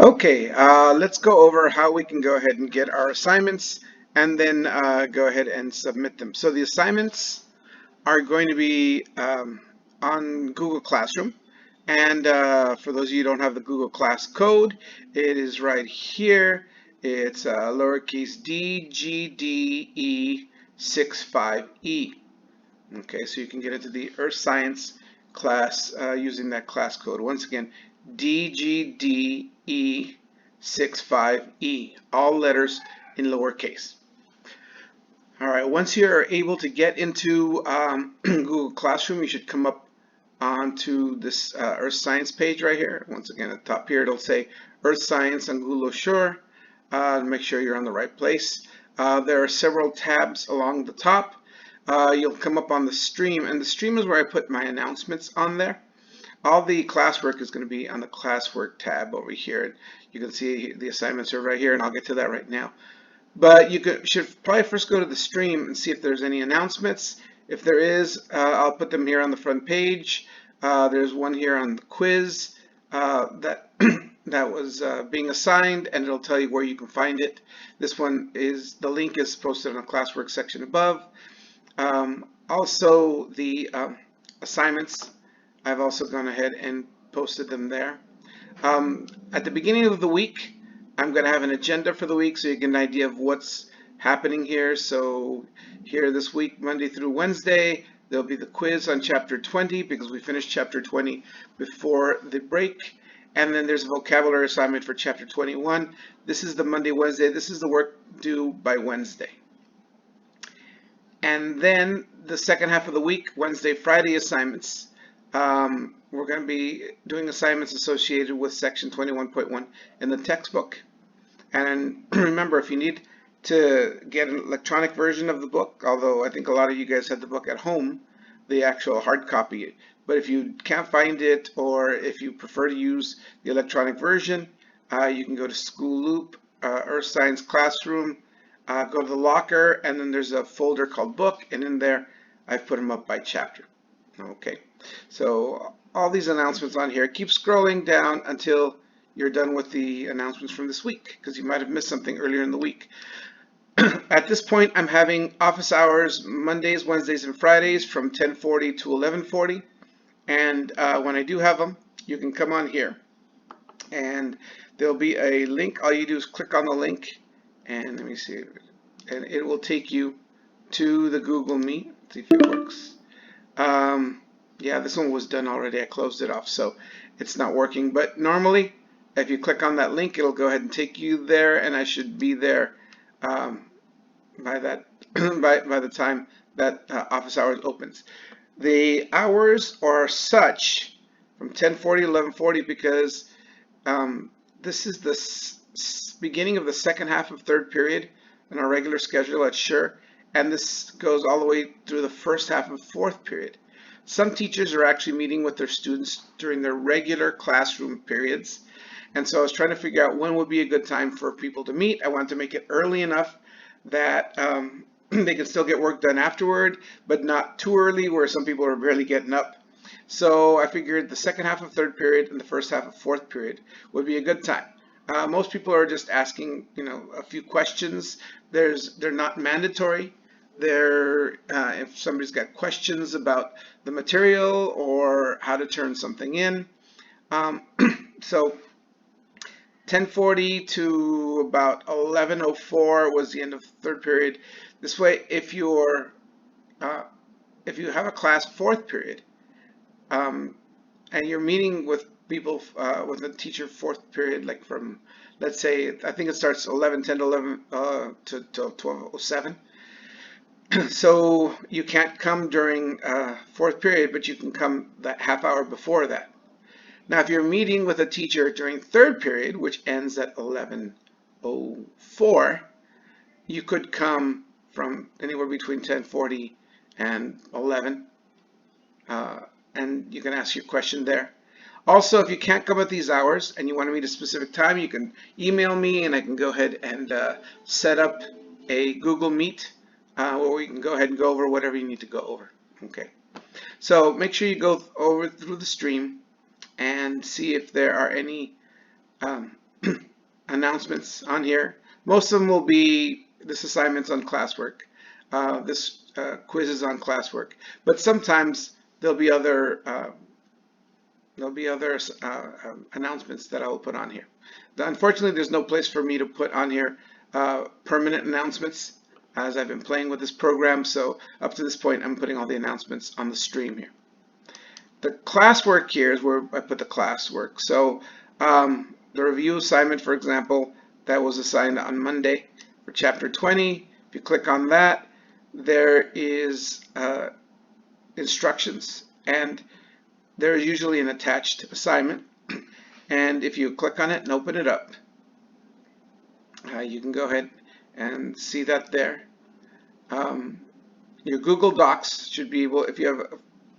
Okay, let's go over how we can go ahead and get our assignments and then go ahead and submit them. So the assignments are going to be on Google Classroom. And for those of you who don't have the Google Class code, it is right here. It's lowercase d g d e 65e. Okay, so you can get into the Earth Science class using that class code. Once again, DGDE65E, all letters in lowercase. All right, once you're able to get into Google Classroom, you should come up onto this Earth Science page right here. Once again, at the top here, it'll say Earth Science on Google Sure. Make sure you're on the right place. There are several tabs along the top. You'll come up on the stream, and the stream is where I put my announcements on there. All the classwork is going to be on the classwork tab over here. You can see the assignments are right here, and I'll get to that right now. But you should probably first go to the stream and see if there's any announcements. If there is, I'll put them here on the front page. There's one here on the quiz that that was being assigned, and it'll tell you where you can find it. This one is, the link is posted on the classwork section above. Also, the assignments, I've also gone ahead and posted them there. At the beginning of the week, I'm going to have an agenda for the week so you get an idea of what's happening here. So here this week, Monday through Wednesday, there'll be the quiz on chapter 20 because we finished chapter 20 before the break. And then there's a vocabulary assignment for chapter 21. This is the Monday, Wednesday. This is the work due by Wednesday. And then the second half of the week, Wednesday, Friday assignments. We're going to be doing assignments associated with section 21.1 in the textbook. And remember, if you need to get an electronic version of the book, although I think a lot of you guys have the book at home, the actual hard copy, but if you can't find it, or if you prefer to use the electronic version, you can go to School Loop, Earth Science Classroom, go to the locker, and then there's a folder called book, and in there I've put them up by chapter. Okay, so all these announcements on here. Keep scrolling down until you're done with the announcements from this week, because you might have missed something earlier in the week. At this point, I'm having office hours Mondays, Wednesdays, and Fridays from 10:40 to 11:40. And when I do have them, you can come on here. And there'll be a link. All you do is click on the link. And let me see. And it will take you to the Google Meet. Let's see if it works. Yeah, this one was done already. I closed it off, so it's not working. But normally, if you click on that link, it'll go ahead and take you there, and I should be there by that by the time that office hours opens. The hours are such from 10:40 to 11:40 because this is the beginning of the second half of third period in our regular schedule at Sure, and this goes all the way through the first half of fourth period. Some teachers are actually meeting with their students during their regular classroom periods, and so I was trying to figure out when would be a good time for people to meet. I wanted to make it early enough that they can still get work done afterward, but not too early where some people are barely getting up. So I figured the second half of third period and the first half of fourth period would be a good time. Most people are just asking, a few questions. They're not mandatory. If somebody's got questions about the material or how to turn something in. So 10:40 to about 11:04 was the end of third period. This way, if you have a class fourth period, and you're meeting with people with a teacher fourth period, like from, let's say, I think it starts 11:10 to 11 to 12:07. So you can't come during fourth period, but you can come that half hour before that. Now, if you're meeting with a teacher during third period, which ends at 11:04, you could come from anywhere between 10:40 and 11, and you can ask your question there. Also, if you can't come at these hours and you want to meet a specific time, you can email me and I can go ahead and set up a Google Meet where we can go ahead and go over whatever you need to go over. Okay, so make sure you go over through the stream and see if there are any announcements on here. Most of them will be this assignment's on classwork, this quiz is on classwork, but sometimes there'll be other announcements that I will put on here. Unfortunately, there's no place for me to put on here permanent announcements as I've been playing with this program. So up to this point, I'm putting all the announcements on the stream here. The classwork here is where I put the classwork. So the review assignment, for example, that was assigned on Monday for chapter 20. If you click on that, there is instructions, and there's usually an attached assignment. And if you click on it and open it up, you can go ahead and see that there. Your Google Docs should be able, if you have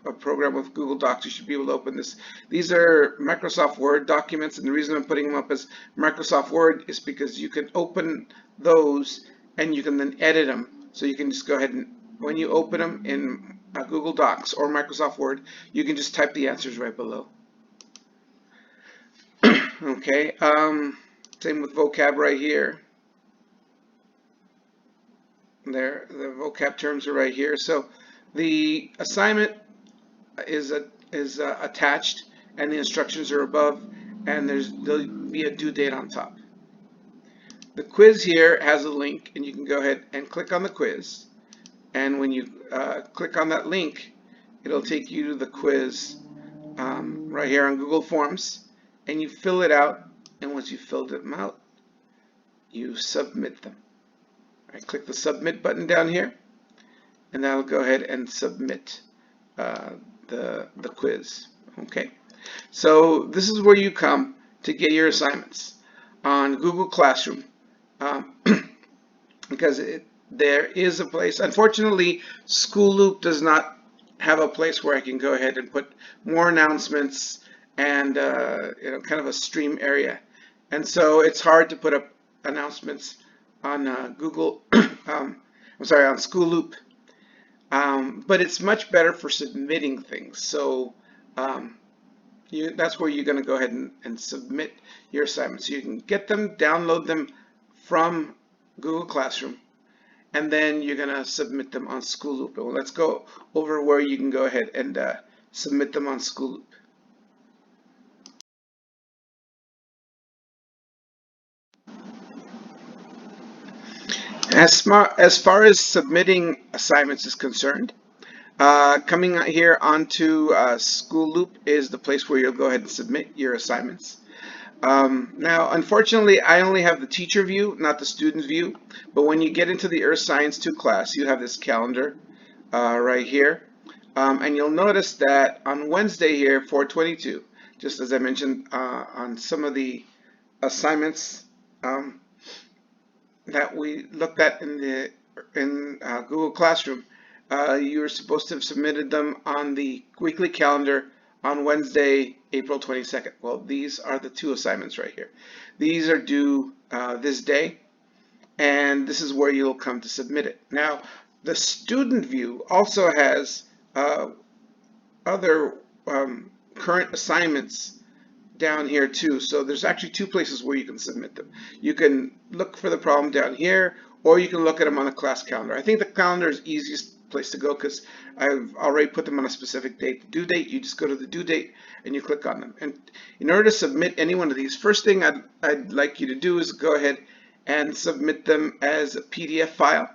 a program with Google Docs, you should be able to open this. These are Microsoft Word documents, and the reason I'm putting them up as Microsoft Word is because you can open those and you can then edit them. So you can just go ahead and, when you open them in Google Docs or Microsoft Word, you can just type the answers right below. Okay, same with vocab right here. There, the vocab terms are right here. So the assignment is attached, and the instructions are above, and there'll be a due date on top. The quiz here has a link, and you can go ahead and click on the quiz. And when you click on that link, it'll take you to the quiz right here on Google Forms, and you fill it out. And once you filled them out, you submit them. I click the submit button down here, and that'll go ahead and submit the quiz. Okay, so this is where you come to get your assignments on Google Classroom, because there is a place. Unfortunately, School Loop does not have a place where I can go ahead and put more announcements and kind of a stream area, and so it's hard to put up announcements on Google. I'm sorry, on School Loop. But it's much better for submitting things. So that's where you're going to go ahead and submit your assignments. So you can get them, download them from Google Classroom, and then you're going to submit them on School Loop. Well, let's go over where you can go ahead and submit them on School Loop. As far as submitting assignments is concerned, coming out here onto School Loop is the place where you'll go ahead and submit your assignments. Now, unfortunately, I only have the teacher view, not the student view. But when you get into the Earth Science 2 class, you have this calendar right here. And you'll notice that on Wednesday here, 4/22, just as I mentioned on some of the assignments that we looked at in Google Classroom, you were supposed to have submitted them on the weekly calendar on Wednesday, April 22nd. Well, these are the two assignments right here. These are due this day, and this is where you'll come to submit it. Now, the student view also has other current assignments down here too. So there's actually two places where you can submit them. You can look for the problem down here, or you can look at them on the class calendar. I think the calendar is the easiest place to go because I've already put them on a specific date. The due date, you just go to the due date and you click on them. And in order to submit any one of these, first thing I'd like you to do is go ahead and submit them as a PDF file.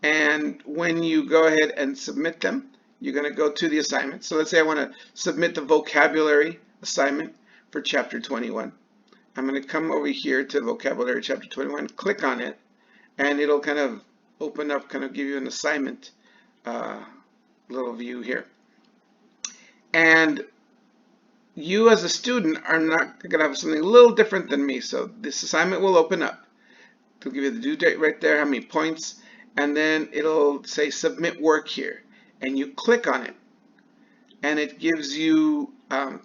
And when you go ahead and submit them, you're going to go to the assignment. So let's say I want to submit the vocabulary assignment for chapter 21. I'm going to come over here to vocabulary chapter 21, click on it, and it'll kind of open up, kind of give you an assignment little view here. And you as a student are not going to have something a little different than me. So this assignment will open up. It'll give you the due date right there, how many points, and then it'll say submit work here. And you click on it, and it gives you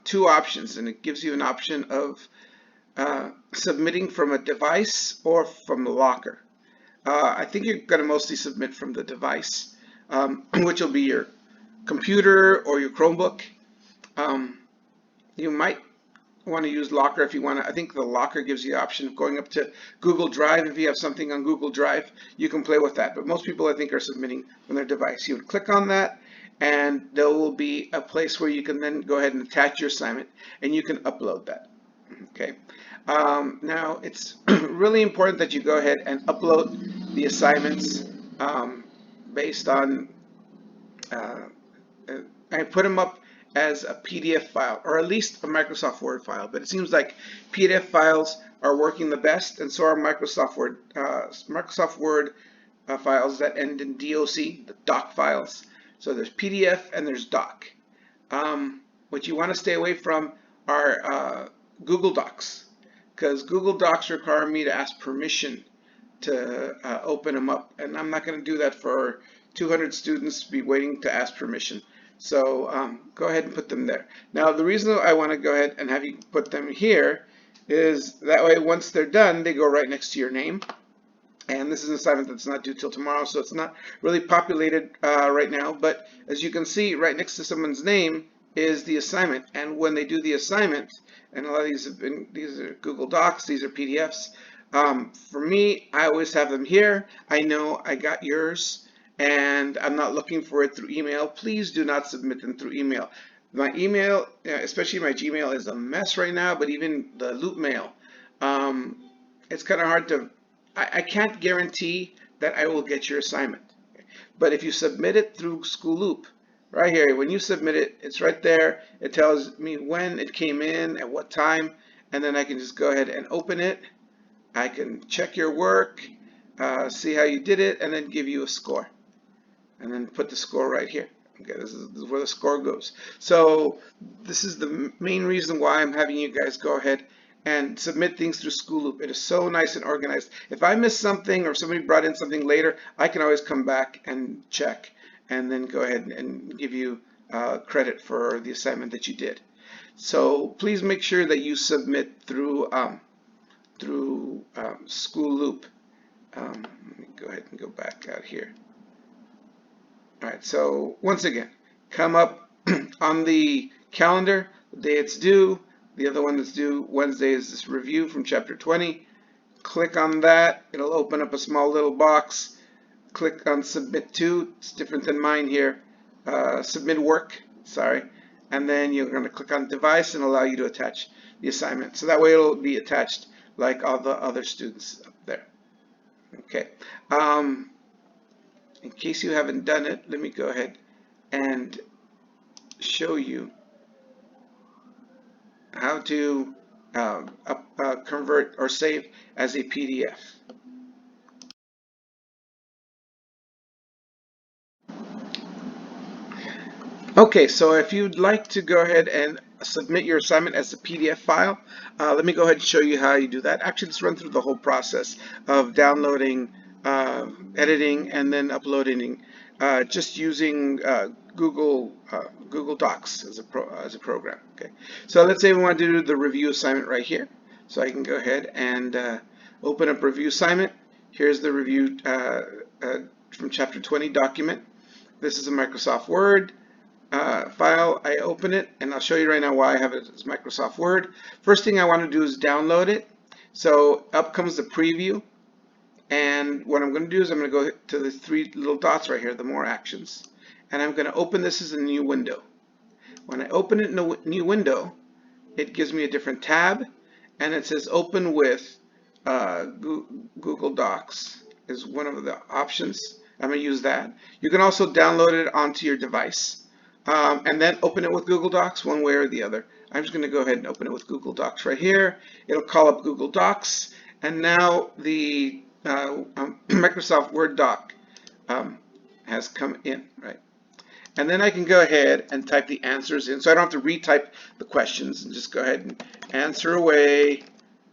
two options, and it gives you an option of submitting from a device or from the locker. I think you're going to mostly submit from the device, which will be your computer or your Chromebook. You might want to use Locker if you want to. I think the Locker gives you the option of going up to Google Drive. If you have something on Google Drive, you can play with that. But most people, I think, are submitting from their device. You would click on that, and there will be a place where you can then go ahead and attach your assignment, and you can upload that. Okay. Now, it's really important that you go ahead and upload the assignments based on, I put them up as a PDF file, or at least a Microsoft Word file, but it seems like PDF files are working the best, and so are Microsoft Word files that end in DOC, the doc files. So there's PDF and there's doc. What you want to stay away from are Google Docs, because Google Docs require me to ask permission to open them up, and I'm not going to do that for 200 students to be waiting to ask permission. So go ahead and put them there. Now, the reason I want to go ahead and have you put them here is that way once they're done, they go right next to your name. And this is an assignment that's not due till tomorrow, so it's not really populated right now. But as you can see, right next to someone's name is the assignment. And when they do the assignment, and a lot of these are Google Docs, these are PDFs. For me, I always have them here. I know I got yours, and I'm not looking for it through email. Please do not submit them through email. My email, especially my Gmail, is a mess right now, but even the Loop Mail, it's kind of hard to, I can't guarantee that I will get your assignment. But if you submit it through School Loop, right here, when you submit it, it's right there. It tells me when it came in, at what time, and then I can just go ahead and open it. I can check your work, see how you did it, and then give you a score. And then put the score right here. Okay, this is where the score goes. So this is the main reason why I'm having you guys go ahead and submit things through School Loop. It is so nice and organized. If I miss something or somebody brought in something later, I can always come back and check and then go ahead and give you credit for the assignment that you did. So please make sure that you submit through School Loop. Let me go ahead and go back out here. All right, so once again, come up on the calendar, the day it's due. The other one that's due Wednesday is this review from chapter 20. Click on that. It'll open up a small little box. Click on submit to. It's different than mine here. Submit work, sorry. And then you're going to click on device and allow you to attach the assignment. So that way it'll be attached like all the other students up there. Okay. In case you haven't done it, let me go ahead and show you how to convert or save as a PDF. Okay, so if you'd like to go ahead and submit your assignment as a PDF file, let me go ahead and show you how you do that. Actually, let's run through the whole process of downloading, editing, and then uploading, just using Google Docs as a program. Okay, so let's say we want to do the review assignment right here. So I can go ahead and open up review assignment. Here's the review from chapter 20 document. This is a Microsoft Word file. I open it, and I'll show you right now why I have it as Microsoft Word. First thing I want to do is download it. So up comes the preview, and what I'm going to do is I'm going to go to the three little dots right here, the more actions, and I'm going to open this as a new window. When I open it in a new window, it gives me a different tab, and it says open with Google Docs is one of the options. I'm going to use that. You can also download it onto your device and then open it with Google Docs one way or the other. I'm just going to go ahead and open it with Google Docs right here. It'll call up Google Docs, and now the Microsoft Word doc has come in, right? And then I can go ahead and type the answers in, so I don't have to retype the questions, and just go ahead and answer away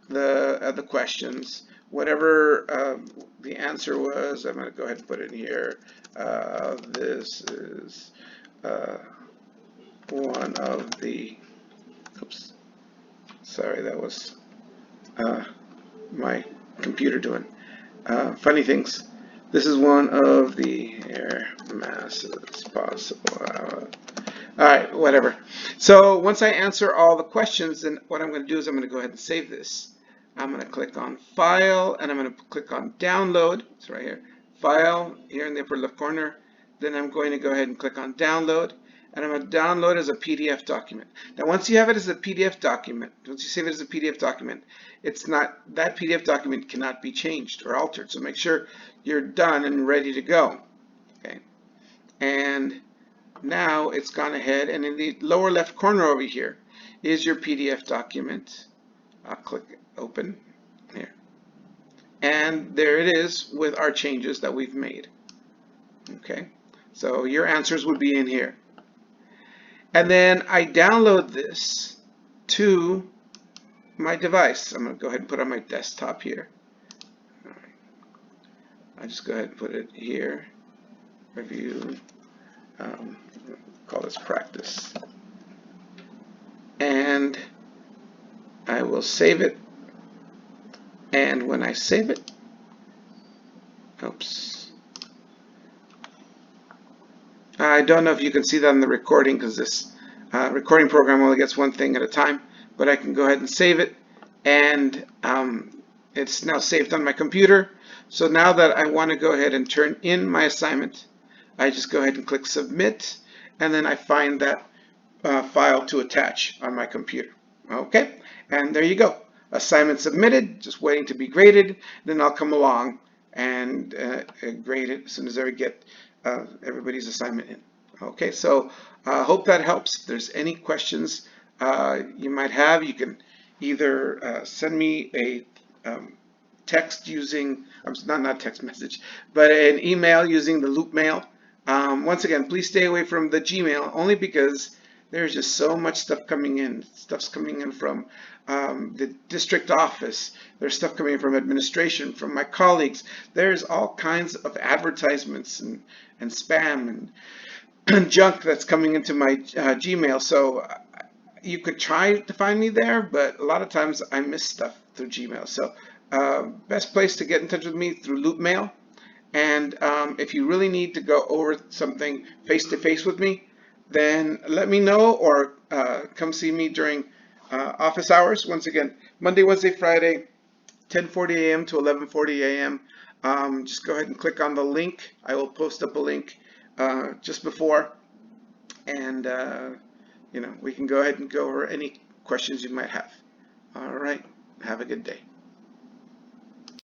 the questions. Whatever the answer was, I'm going to go ahead and put it in here. This is one of the, oops, sorry, that was my computer doing funny things. This is one of the air masses possible All right, whatever. So once I answer all the questions, then what I'm going to do is I'm going to go ahead and save this. I'm going to click on File, and I'm going to click on Download. It's right here. File, here in the upper left corner. Then I'm going to go ahead and click on Download, and I'm going to download as a PDF document. Now, once you have it as a PDF document, once you save it as a PDF document, it's not, that PDF document cannot be changed or altered. So make sure you're done and ready to go. Okay, and now it's gone ahead, and in the lower left corner over here is your PDF document. I'll click open here. And there it is with our changes that we've made. Okay, so your answers would be in here. And then I download this to my device. I'm going to go ahead and put it on my desktop here. All right. I'll just go ahead and put it here. Review. Call this practice. And I will save it. And when I save it, oops. I don't know if you can see that on the recording because this recording program only gets one thing at a time, but I can go ahead and save it, and it's now saved on my computer. So now that I want to go ahead and turn in my assignment, I just go ahead and click Submit, and then I find that file to attach on my computer. Okay, and there you go. Assignment submitted, just waiting to be graded. Then I'll come along and grade it as soon as I get everybody's assignment in. Okay, so I hope that helps. If there's any questions you might have, you can either send me a text using, not text message, but an email using the Loop Mail. Once again, please stay away from the Gmail, only because there's just so much stuff coming in. Stuff's coming in from the district office. There's stuff coming in from administration, from my colleagues. There's all kinds of advertisements and spam and junk that's coming into my Gmail. So you could try to find me there, but a lot of times I miss stuff through Gmail. So best place to get in touch with me through Loop Mail. And if you really need to go over something face-to-face with me, then let me know, or come see me during office hours. Once again, Monday, Wednesday, Friday, 10:40 a.m. to 11:40 a.m. Just go ahead and click on the link. I will post up a link just before, and we can go ahead and go over any questions you might have. All right, have a good day.